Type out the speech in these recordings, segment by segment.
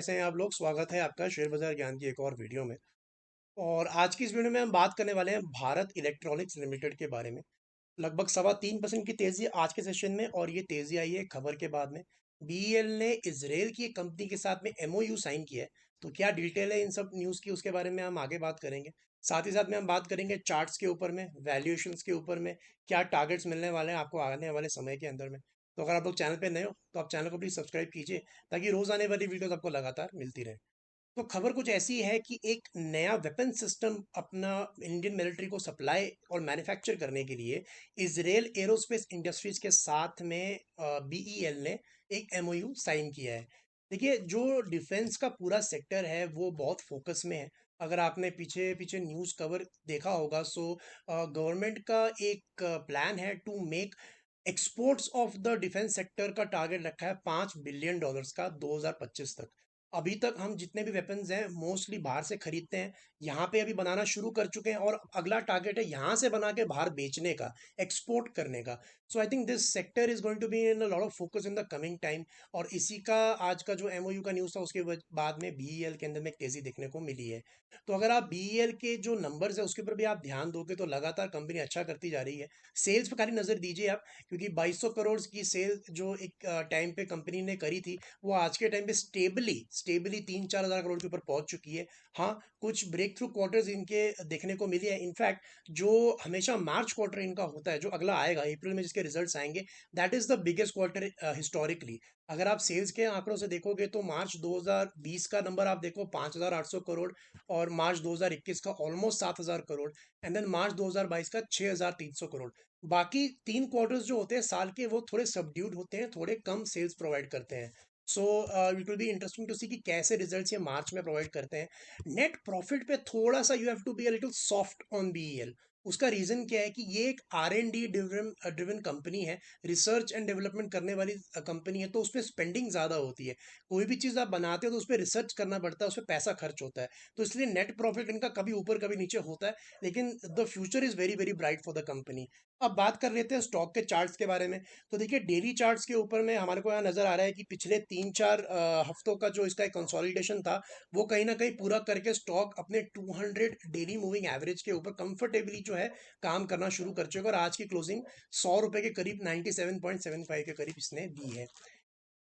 कैसे हैं आप लोग। स्वागत है आपका शेयर बाजार ज्ञान की एक और वीडियो में। और आज की इस वीडियो में हम बात करने वाले हैं भारत इलेक्ट्रॉनिक्स लिमिटेड के बारे में। लगभग 3.25% की तेजी आज के सेशन में, और ये तेजी आई है खबर के बाद में। बीईएल ने इजराइल की एक कंपनी के साथ में एमओयू साइन किया है। तो क्या डिटेल है इन सब न्यूज़ की, उसके बारे में हम आगे बात करेंगे। साथ ही साथ में हम बात करेंगे चार्ट्स के ऊपर में, वैल्यूएशंस के ऊपर में, क्या टारगेट्स मिलने वाले हैं आपको आने वाले समय के अंदर में। तो अगर आप लोग चैनल पे नए हो तो आप चैनल को प्लीज़ सब्सक्राइब कीजिए, ताकि रोज़ आने वाली वीडियोस आपको लगातार मिलती रहे। तो खबर कुछ ऐसी है कि एक नया वेपन सिस्टम अपना इंडियन मिलिट्री को सप्लाई और मैन्युफैक्चर करने के लिए इजराइल एरोस्पेस इंडस्ट्रीज के साथ में बीईएल ने एक एमओयू साइन किया है। देखिए, जो डिफेंस का पूरा सेक्टर है वो बहुत फोकस में है। अगर आपने पीछे पीछे न्यूज़ कवर देखा होगा, सो गवर्नमेंट का एक प्लान है to make exports of the defence sector का टारगेट रखा है $5 बिलियन का 2025 तक। अभी तक हम जितने भी वेपन्स हैं मोस्टली बाहर से खरीदते हैं। यहाँ पे अभी बनाना शुरू कर चुके हैं, और अगला टारगेट है यहाँ से बना के बाहर बेचने का, एक्सपोर्ट करने का। So I think this sector is going to be in a lot of focus in the coming time. और इसी का आज का जो एमओयू का न्यूज़ था, उसके बाद में बीईएल के अंदर में एक तेजी देखने को मिली है। तो अगर आप बीईएल के जो नंबर्स है उसके ऊपर भी आप ध्यान दोगे तो लगातार कंपनी अच्छा करती जा रही है। सेल्स पर खाली नज़र दीजिए आप, क्योंकि 2200 करोड़ की सेल जो एक टाइम पे कंपनी ने करी थी, वो आज के टाइम पे स्टेबली स्टेबली 3-4 हज़ार करोड़ के ऊपर पहुंच चुकी है। हाँ, कुछ ब्रेक थ्रू क्वार्टर्स इनके देखने को मिले हैं। इनफैक्ट जो हमेशा मार्च क्वार्टर इनका होता है, जो अगला आएगा अप्रैल में जिसके रिजल्ट्स आएंगे, that is the biggest quarter historically. अगर आप सेल्स के आंकड़ों से देखोगे तो मार्च 2020 का नंबर आप देखो 5,800 करोड़, और मार्च 2021 का almost 7,000 crore, and then March 2022 का 6,300 करोड़। बाकी 3 क्वार्टर्स जो होते हैं साल के, वो थोड़े सबड्यूड होते हैं, थोड़े कम सेल्स प्रोवाइड करते हैं। So it will be interesting to see कि कैसे रिजल्ट्स ये मार्च में प्रोवाइड करते हैं। नेट प्रॉफिट पे थोड़ा सा you have to be a little soft on BEL. उसका रीजन क्या है कि ये एक R&D ड्रिवन कंपनी है, रिसर्च एंड डेवलपमेंट करने वाली कंपनी है। तो उस पर स्पेंडिंग ज़्यादा होती है। कोई भी चीज़ आप बनाते हो तो उस पर रिसर्च करना पड़ता है, उस पर पैसा खर्च होता है। तो इसलिए नेट प्रॉफिट इनका कभी ऊपर कभी नीचे होता है, लेकिन the future is very very bright for the company. अब बात कर लेते हैं स्टॉक के चार्ट्स के बारे में। तो देखिए, डेली चार्ट्स के ऊपर में हमारे को यहाँ नज़र आ रहा है कि पिछले 3-4 हफ्तों का जो इसका कंसोलिडेशन था, वो कहीं ना कहीं पूरा करके स्टॉक अपने 200 डेली मूविंग एवरेज के ऊपर कंफर्टेबली जो है काम करना शुरू कर चुका है। और आज की क्लोजिंग ₹100 के करीब 97.75 के करीब इसने दी है।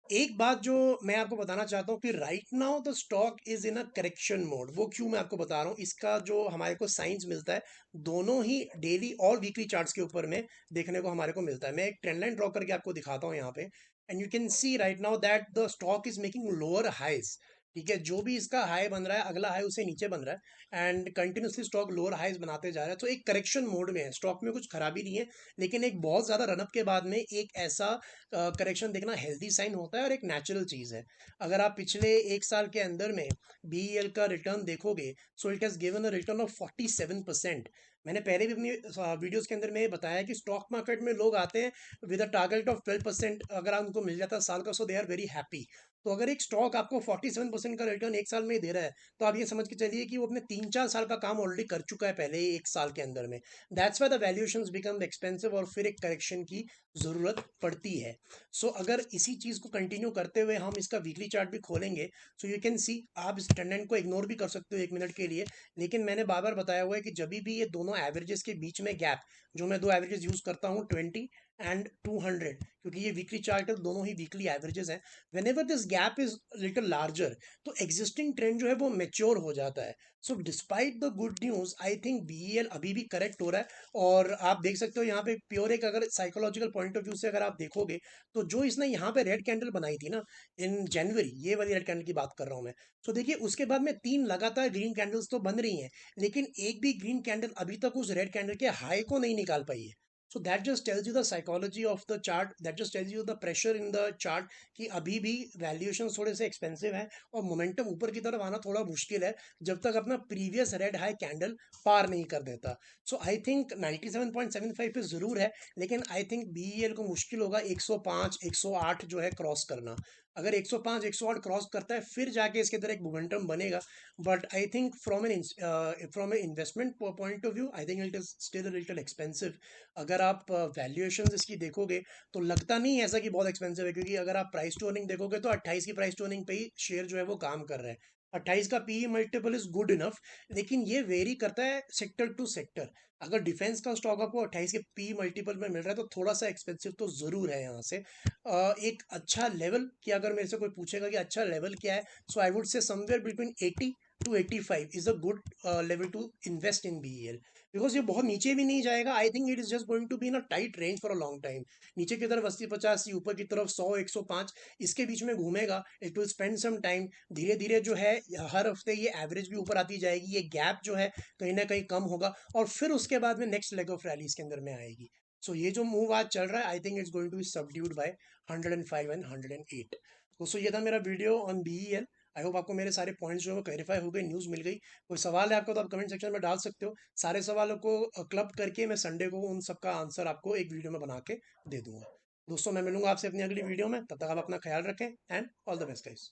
एक बात जो मैं आपको बताना चाहता हूँ कि right now the stock is in a correction mode. वो क्यों मैं आपको बता रहा हूँ, इसका जो हमारे को साइंस मिलता है, दोनों ही डेली और वीकली चार्ट्स के ऊपर में देखने को हमारे को मिलता है। मैं एक ट्रेंड लाइन ड्रॉ करके आपको दिखाता हूँ यहाँ पे, and you can see right now that the stock is making lower highs. ठीक है, जो भी इसका हाई बन रहा है, अगला हाई उसे नीचे बन रहा है, and continuously stock lower highs बनाते जा रहा है। तो एक करेक्शन मोड में है, स्टॉक में कुछ खराबी नहीं है, लेकिन एक बहुत ज़्यादा रनअप के बाद में एक ऐसा करेक्शन देखना हेल्दी साइन होता है और एक नेचुरल चीज़ है। अगर आप पिछले एक साल के अंदर में बीईएल का रिटर्न देखोगे, so it has given a return of 47%। मैंने पहले भी अपनी वीडियोस के अंदर में बताया कि स्टॉक मार्केट में लोग आते हैं विद अ टारगेट ऑफ 12%, अगर आप उनको मिल जाता है साल का, सो दे आर वेरी हैप्पी। तो अगर एक स्टॉक आपको 47% का रिटर्न एक साल में ही दे रहा है, तो आप ये समझ के चलिए कि वो अपने 3-4 साल का काम ऑलरेडी कर चुका है पहले ही एक साल के अंदर में। That's why the valuations become expensive, और फिर एक करेक्शन की ज़रूरत पड़ती है। सो अगर इसी चीज़ को कंटिन्यू करते हुए हम इसका वीकली चार्ट भी खोलेंगे, सो यू कैन सी, आप इस टेंडेंट को इग्नोर भी कर सकते हो 1 मिनट के लिए। लेकिन मैंने बार बार बताया हुआ है कि जब भी ये दोनों एवरेजेस के बीच में गैप, जो मैं दो एवरेजेस यूज़ करता हूँ 20 एंड 200, क्योंकि ये वीकली चार्ट है, दोनों ही वीकली एवरेजेस हैं। When ever this gap is little larger, तो एग्जिस्टिंग ट्रेंड जो है वो मेच्योर हो जाता है। So despite the good news, I think BEL अभी भी करेक्ट हो रहा है। और आप देख सकते हो यहाँ पे प्योर एक, अगर साइकोलॉजिकल पॉइंट ऑफ व्यू से अगर आप देखोगे, तो जो इसने यहाँ पे रेड कैंडल बनाई थी ना इन जनवरी, ये वाली रेड कैंडल की बात कर रहा हूँ मैं। तो देखिए, उसके बाद में 3 लगातार ग्रीन कैंडल्स तो बन रही हैं, लेकिन एक भी ग्रीन कैंडल अभी तक उस रेड कैंडल के हाई को नहीं निकाल पाई है। So that just tells you the psychology of the chart, that just tells you the pressure in the chart, कि अभी भी वैल्यूएशन थोड़े से एक्सपेंसिव है, और मोमेंटम ऊपर की तरफ आना थोड़ा मुश्किल है जब तक अपना प्रीवियस रेड हाई कैंडल पार नहीं कर देता। सो आई थिंक 97.75 पे ज़रूर है, लेकिन आई थिंक बीईएल को मुश्किल होगा 105 108 जो है क्रॉस करना। अगर 105 108 क्रॉस करता है फिर जाके इसके अंदर एक मोमेंटम बनेगा। But I think from an investment point of view I think it is still little expensive. अगर आप वैल्यूएशंस इसकी देखोगे तो लगता नहीं ऐसा कि बहुत एक्सपेंसिव है, क्योंकि अगर आप प्राइस टू अर्निंग देखोगे तो 28 की प्राइस टू अर्निंग पे ही शेयर जो है वो काम कर रहा है। 28 का PE multiple is good enough, लेकिन ये वेरी करता है सेक्टर टू सेक्टर। अगर डिफेंस का स्टॉक आपको 28 के पी मल्टीपल में मिल रहा है तो थोड़ा सा एक्सपेंसिव तो जरूर है यहाँ से। एक अच्छा लेवल कि अगर मेरे से कोई पूछेगा कि अच्छा लेवल क्या है, so I would say somewhere between 80 two 85 is a good level to invest in BEL. Because ये बहुत नीचे भी नहीं जाएगा। I think it is just going to be in a tight range for a long time. नीचे की तरफ 80 85, ऊपर की तरफ 100 105, इसके बीच में घूमेगा। It will spend some time. धीरे धीरे जो है हर हफ्ते ये एवरेज भी ऊपर आती जाएगी, ये गैप जो है कहीं ना कहीं कम होगा, और फिर उसके बाद में नेक्स्ट लेग ऑफ रैलीज के अंदर में आएगी। सो ये जो मूव आज चल रहा है I think it's going to be subdued by 105 and 108। दोस्तों ये था मेरा video on BEL. I hope आपको मेरे सारे पॉइंट्स जो है क्लैरिफाई हो गए, न्यूज़ मिल गई। कोई सवाल है आपका तो आप कमेंट सेक्शन में डाल सकते हो। सारे सवालों को क्लब करके मैं संडे को उन सबका आंसर आपको एक वीडियो में बना के दे दूंगा। दोस्तों मैं मिलूंगा आपसे अपनी अगली वीडियो में, तब तक आप अपना ख्याल रखें and all the best guys.